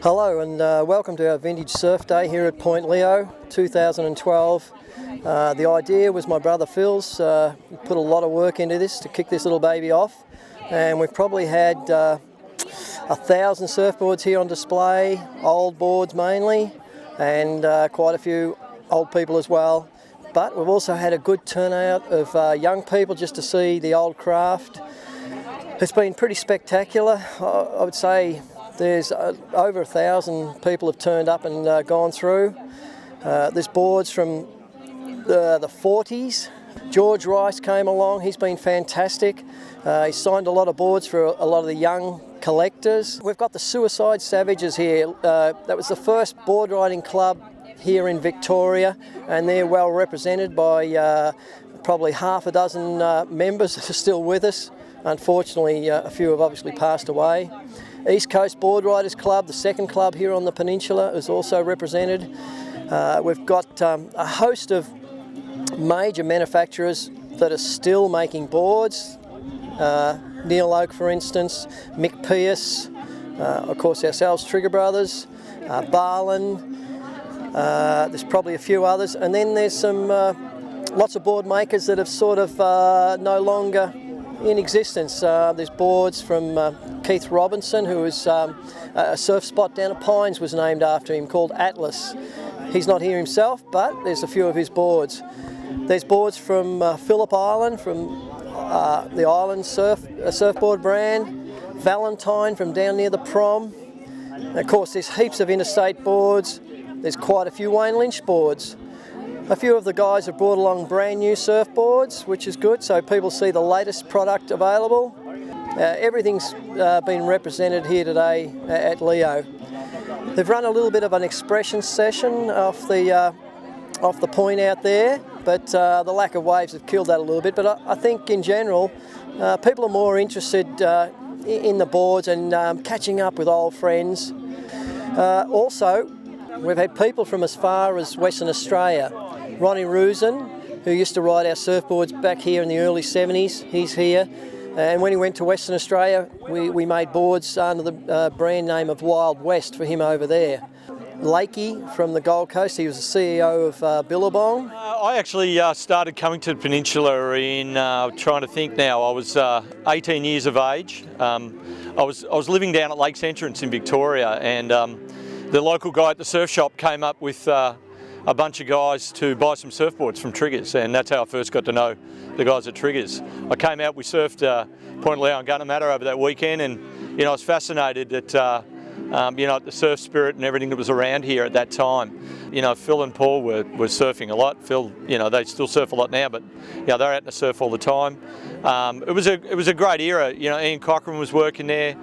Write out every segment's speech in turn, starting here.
Hello and welcome to our Vintage Surf Day here at Point Leo 2012. The idea was my brother Phil's. He put a lot of work into this to kick this little baby off, and we've probably had 1,000 surfboards here on display, old boards mainly, and quite a few old people as well. But we've also had a good turnout of young people just to see the old craft. It's been pretty spectacular. I would say there's over 1,000 people have turned up and gone through. There's boards from the 40s. George Rice came along, he's been fantastic. He signed a lot of boards for a lot of the young collectors. We've got the Suicide Savages here. That was the first board riding club here in Victoria, and they're well represented by probably half a dozen members that are still with us. Unfortunately, a few have obviously passed away. East Coast Board Riders Club, the second club here on the peninsula, is also represented. We've got a host of major manufacturers that are still making boards. Neil Oak, for instance, Mick Pierce, of course ourselves, Trigger Brothers, Barlin. There's probably a few others, and then there's some lots of board makers that have sort of no longer in existence. There's boards from Keith Robinson, who is a surf spot down at Pines was named after him, called Atlas. He's not here himself, but there's a few of his boards. There's boards from Phillip Island, from the Island surfboard brand, Valentine from down near the Prom. And of course there's heaps of interstate boards. There's quite a few Wayne Lynch boards. A few of the guys have brought along brand new surfboards, which is good, so people see the latest product available. Everything's been represented here today at Leo. They've run a little bit of an expression session off the point out there, but the lack of waves have killed that a little bit. But I think in general, people are more interested in the boards and catching up with old friends. Also, we've had people from as far as Western Australia. Ronnie Rusin, who used to ride our surfboards back here in the early 70s, he's here. And when he went to Western Australia, we made boards under the brand name of Wild West for him over there. Lakey from the Gold Coast, he was the CEO of Billabong. I actually started coming to the peninsula in, trying to think now, I was 18 years of age. I was living down at Lakes Entrance in Victoria, and the local guy at the surf shop came up with a bunch of guys to buy some surfboards from Triggers, and that's how I first got to know the guys at Triggers. I came out, we surfed Point Leo and Gunnamatta over that weekend, and I was fascinated at at the surf spirit and everything that was around here at that time. Phil and Paul were surfing a lot. Phil, they still surf a lot now, but they're out in the surf all the time. It was a great era. Ian Cochran was working there.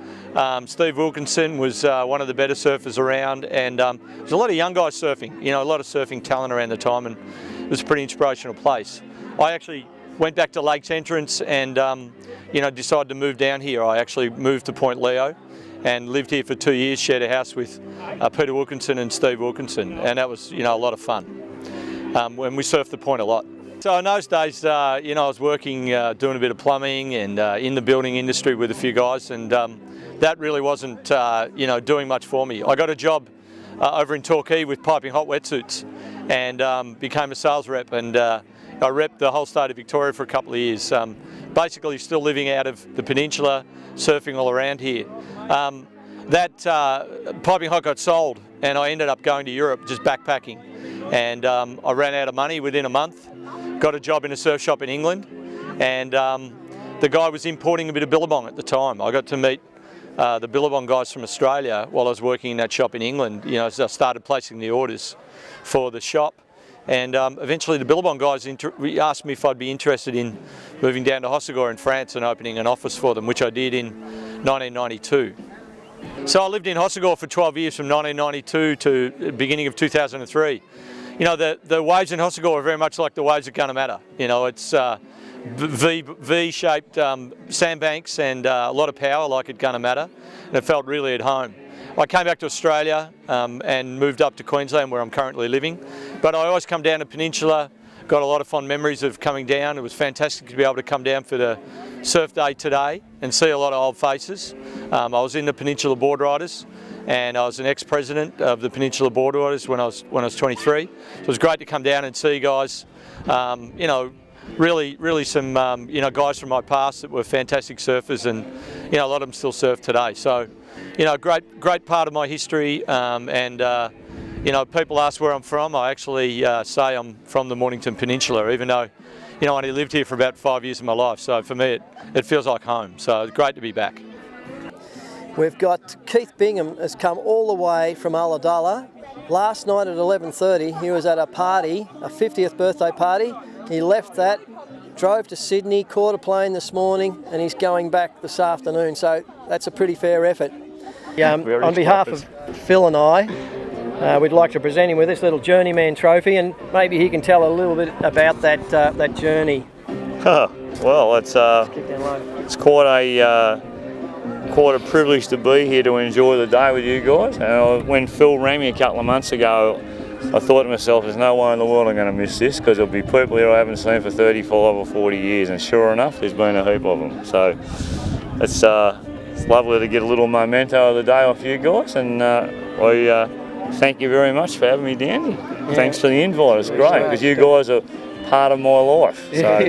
Steve Wilkinson was one of the better surfers around, and there's a lot of young guys surfing. A lot of surfing talent around the time, and it was a pretty inspirational place. I actually went back to Lakes Entrance and decided to move down here. I actually moved to Point Leo and lived here for 2 years, shared a house with Peter Wilkinson and Steve Wilkinson, and that was a lot of fun. When we surfed the point a lot. So in those days, I was working, doing a bit of plumbing and in the building industry with a few guys, and that really wasn't doing much for me. I got a job over in Torquay with piping hot wetsuits, and became a sales rep, and I repped the whole state of Victoria for a couple of years. Basically still living out of the peninsula, surfing all around here. That piping hot got sold, and I ended up going to Europe just backpacking, and I ran out of money within a month. Got a job in a surf shop in England, and the guy was importing a bit of Billabong at the time. I got to meet the Billabong guys from Australia while I was working in that shop in England. As I started placing the orders for the shop. And eventually the Billabong guys asked me if I'd be interested in moving down to Hossegor in France and opening an office for them, which I did in 1992. So I lived in Hossegor for 12 years, from 1992 to the beginning of 2003. The waves in Hossegor are very much like the waves at Gunnamatta. It's V-shaped sandbanks and a lot of power like at Gunnamatta, and it felt really at home. I came back to Australia and moved up to Queensland, where I'm currently living. But I always come down to Peninsula, got a lot of fond memories of coming down. It was fantastic to be able to come down for the surf day today and see a lot of old faces. I was in the Peninsula Board Riders, and I was an ex-president of the Peninsula Board Riders when I was 23. So it was great to come down and see guys, you know, really some guys from my past that were fantastic surfers, and a lot of them still surf today. So great part of my history, and people ask where I'm from. I actually say I'm from the Mornington Peninsula, even though I only lived here for about 5 years of my life. So for me it feels like home, so it's great to be back. We've got Keith Bingham has come all the way from Ulladulla. Last night at 11:30 he was at a party, a 50th birthday party. He left that, drove to Sydney, caught a plane this morning, and he's going back this afternoon, so that's a pretty fair effort. On behalf of Phil and I, we'd like to present him with this little Journeyman trophy, and maybe he can tell a little bit about that journey. Well, it's quite a privilege to be here to enjoy the day with you guys. When Phil rang me a couple of months ago, I thought to myself, there's no way in the world I'm going to miss this, because there'll be people here I haven't seen for 35 or 40 years, and sure enough, there's been a heap of them. So it's lovely to get a little memento of the day off you guys, and I thank you very much for having me down here. Yeah. Thanks for the invite, it's great, because you guys are part of my life. So,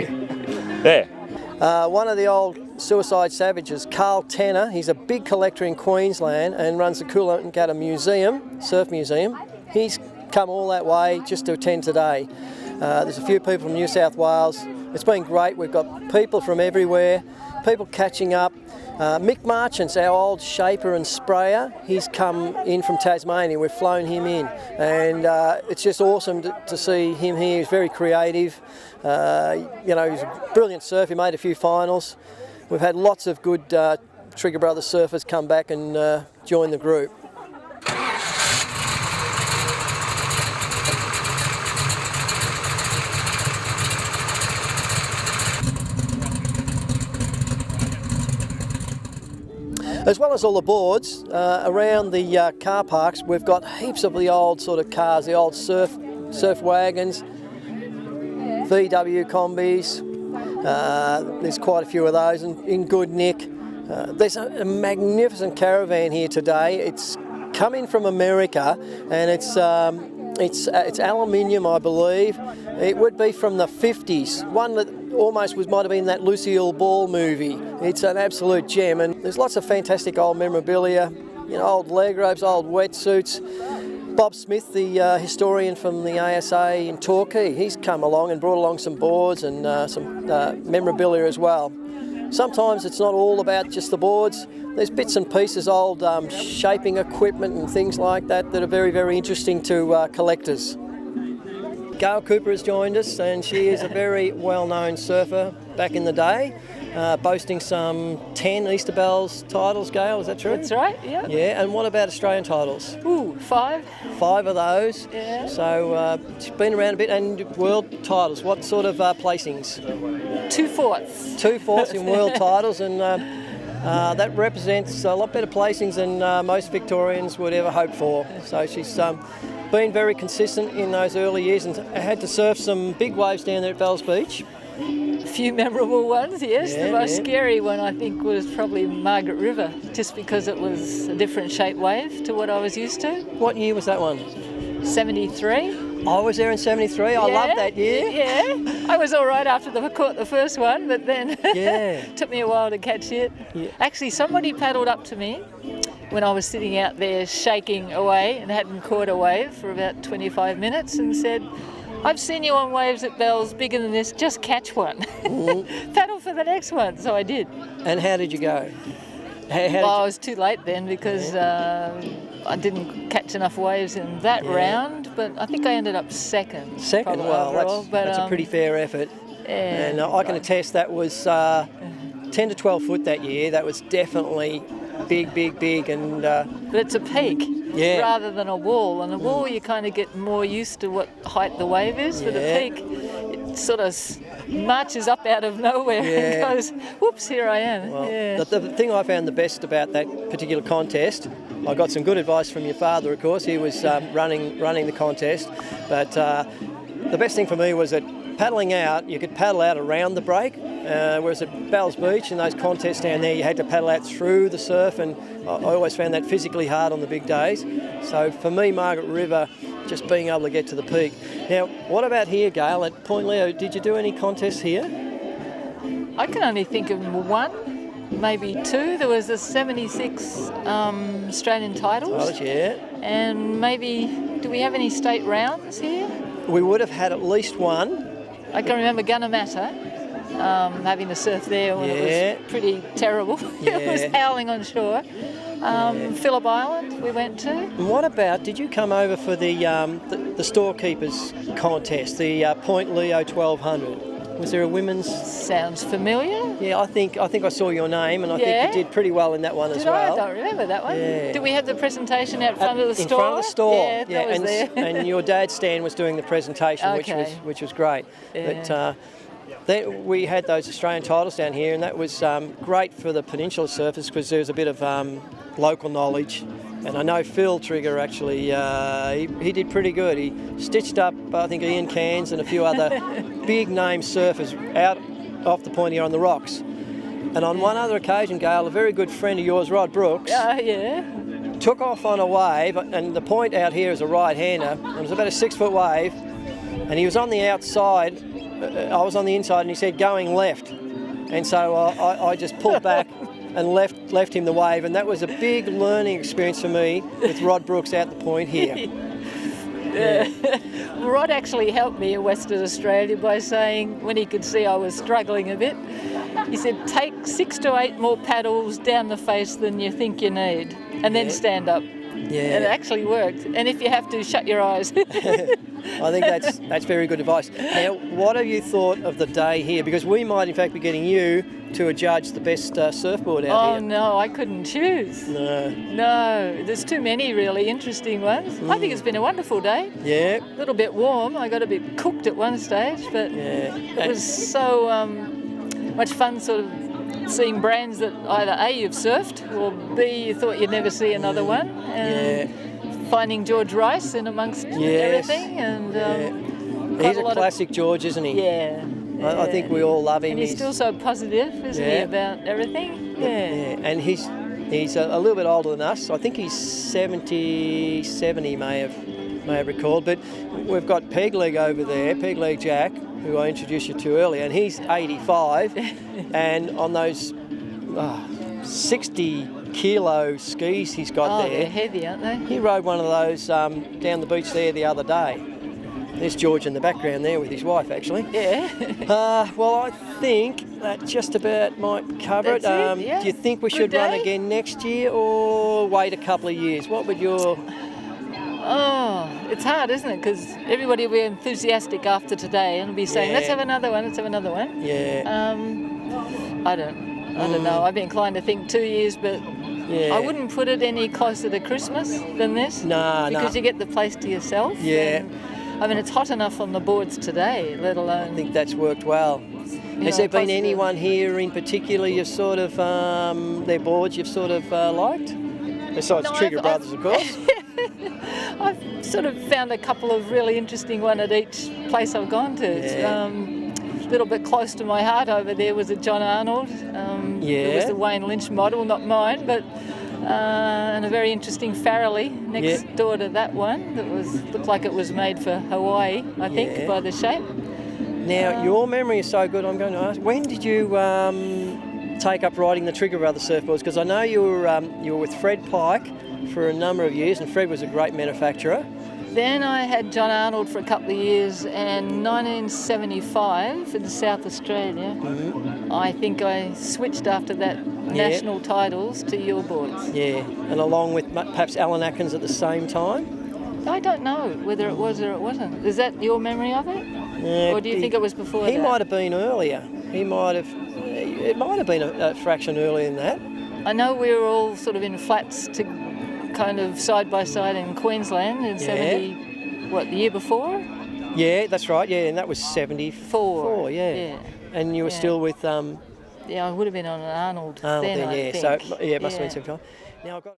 yeah. One of the old Suicide Savages, Carl Tanner, he's a big collector in Queensland and runs the Coolangatta Museum, Surf Museum. He's come all that way just to attend today. There's a few people from New South Wales. It's been great. We've got people from everywhere, people catching up. Mick Marchant's our old shaper and sprayer. He's come in from Tasmania. We've flown him in, and it's just awesome to see him here. He's very creative. He's a brilliant surfer. He made a few finals. We've had lots of good Trigger Brothers surfers come back and join the group. As well as all the boards, around the car parks, we've got heaps of the old sort of cars, the old surf wagons, VW combis. There's quite a few of those in good nick. There's a magnificent caravan here today. It's come in from America, and it's aluminium, I believe. It would be from the 50s. One that almost might have been that Lucille Ball movie. It's an absolute gem, and there's lots of fantastic old memorabilia, old leg ropes, old wetsuits. Bob Smith, the historian from the ASA in Torquay, he's come along and brought along some boards and some memorabilia as well. Sometimes it's not all about just the boards. There's bits and pieces, old shaping equipment and things like that are very, very interesting to collectors. Gail Cooper has joined us, and she is a very well-known surfer back in the day, boasting some 10 Easter Bells titles. Gail, is that true? That's right, yeah. Yeah, and what about Australian titles? Ooh, 5. 5 of those. Yeah. So she's been around a bit. And world titles, what sort of placings? 2 fourths. 2 fourths in world titles, and that represents a lot better placings than most Victorians would ever hope for. So she's been very consistent in those early years, and had to surf some big waves down there at Bells Beach. A few memorable ones, yes. Yeah, the most scary one, I think, was probably Margaret River, just because it was a different shaped wave to what I was used to. What year was that one? 73. I was there in 73. I loved that year. Yeah, I was all right after I caught the first one, but then it took me a while to catch it. Yeah. Actually, somebody paddled up to me when I was sitting out there shaking away and hadn't caught a wave for about 25 minutes and said, "I've seen you on waves at Bells bigger than this, just catch one." Paddle for the next one. So I did. And how did you go? I was too late then, because I didn't catch enough waves in that round, but I think I ended up second. Second? Well, overall, that's a pretty fair effort. Yeah, and I can attest that was 10 to 12 foot that year. That was definitely big, and but it's a peak rather than a wall, and a wall you kind of get more used to what height the wave is. For the peak, it sort of marches up out of nowhere and goes, whoops, here I am. Well, the thing I found the best about that particular contest, I got some good advice from your father, of course. He was running the contest, but the best thing for me was that paddling out, you could paddle out around the break, whereas at Bells Beach and those contests down there, you had to paddle out through the surf, and I always found that physically hard on the big days. So for me, Margaret River, just being able to get to the peak. Now, what about here, Gail, at Point Leo? Did you do any contests here? I can only think of one, maybe two. There was the 76 Australian titles. Oh, yeah. And maybe, do we have any state rounds here? We would have had at least one. I can remember Gunnamatta, having the surf there when it was pretty terrible. Yeah. It was howling on shore. Phillip Island we went to. And what about, did you come over for the storekeepers contest, the Point Leo 1200? Was there a women's? Sounds familiar. Yeah, I think I saw your name, and I think you did pretty well in that one as well. I don't remember that one. Yeah. Did we have the presentation out front of the store? In front of the store. Yeah, that was there. And your dad Stan was doing the presentation, which was great. Yeah. But then we had those Australian titles down here, and that was great for the peninsula surfers because there was a bit of local knowledge. And I know Phil Trigger actually, he did pretty good. He stitched up, I think, Ian Cairns and a few other big name surfers out off the point here on the rocks. And on one other occasion, Gail, a very good friend of yours, Rod Brooks, took off on a wave, and the point out here is a right-hander, and it was about a 6-foot wave, and he was on the outside, I was on the inside, and he said, going left. And so I just pulled back and left him the wave, and that was a big learning experience for me with Rod Brooks out the point here. Rod actually helped me in Western Australia by saying, when he could see I was struggling a bit, he said, take 6 to 8 more paddles down the face than you think you need, and then stand up. Yeah. And it actually worked. And if you have to, shut your eyes. I think that's very good advice. Now, what have you thought of the day here? Because we might, in fact, be getting you to adjudge the best surfboard out here. Oh, no, I couldn't choose. No, there's too many really interesting ones. I think it's been a wonderful day. Yeah. A little bit warm. I got a bit cooked at one stage, but it was so much fun sort of seeing brands that either A, you've surfed, or B, you thought you'd never see another one. And finding George Rice in amongst everything. And he's a classic George, isn't he? Yeah. I think we all love him. And he's still so positive, isn't he, about everything? Yeah. And he's a little bit older than us. I think he's 77, he may have recalled. But we've got Peg Leg over there, Peg Leg Jack, who I introduced you to earlier, and he's 85. And on those 60 kilo skis he's got there. They're heavy, aren't they? He rode one of those down the beach there the other day. There's George in the background there with his wife, actually. Yeah. Well, I think that just about might cover it. Do you think we should run again next year or wait a couple of years? What would your... Oh, it's hard, isn't it? Because everybody will be enthusiastic after today and be saying, let's have another one, let's have another one. Yeah. I don't know. I'd be inclined to think 2 years, but I wouldn't put it any closer to Christmas than this. Because you get the place to yourself. Yeah. I mean, it's hot enough on the boards today, let alone... I think that's worked well. Has there been anyone here in particular you've sort of, their boards you've sort of liked? Besides Trigger Brothers, of course. I've sort of found a couple of really interesting ones at each place I've gone to. A little bit close to my heart over there was a John Arnold. It was the Wayne Lynch model, not mine, but and a very interesting Farrelly next door to that one that looked like it was made for Hawaii, I think, by the shape. Now, your memory is so good, I'm going to ask, when did you take up riding the Trigger Brothers surfboards? Because I know you were with Fred Pike for a number of years, and Fred was a great manufacturer. Then I had John Arnold for a couple of years, and 1975 in South Australia, I think I switched after that national titles to your boards. Yeah, and along with perhaps Alan Atkins at the same time? I don't know whether it was or it wasn't. Is that your memory of it? Or do you think it was before that? He might have been earlier. It might have been a fraction earlier than that. I know we were all sort of in flats kind of side by side in Queensland in 70, the year before? Yeah, that's right, and that was 74, yeah. And you were still with... I would have been on an Arnold then, I think. So, it must have been 75. Now, I've got...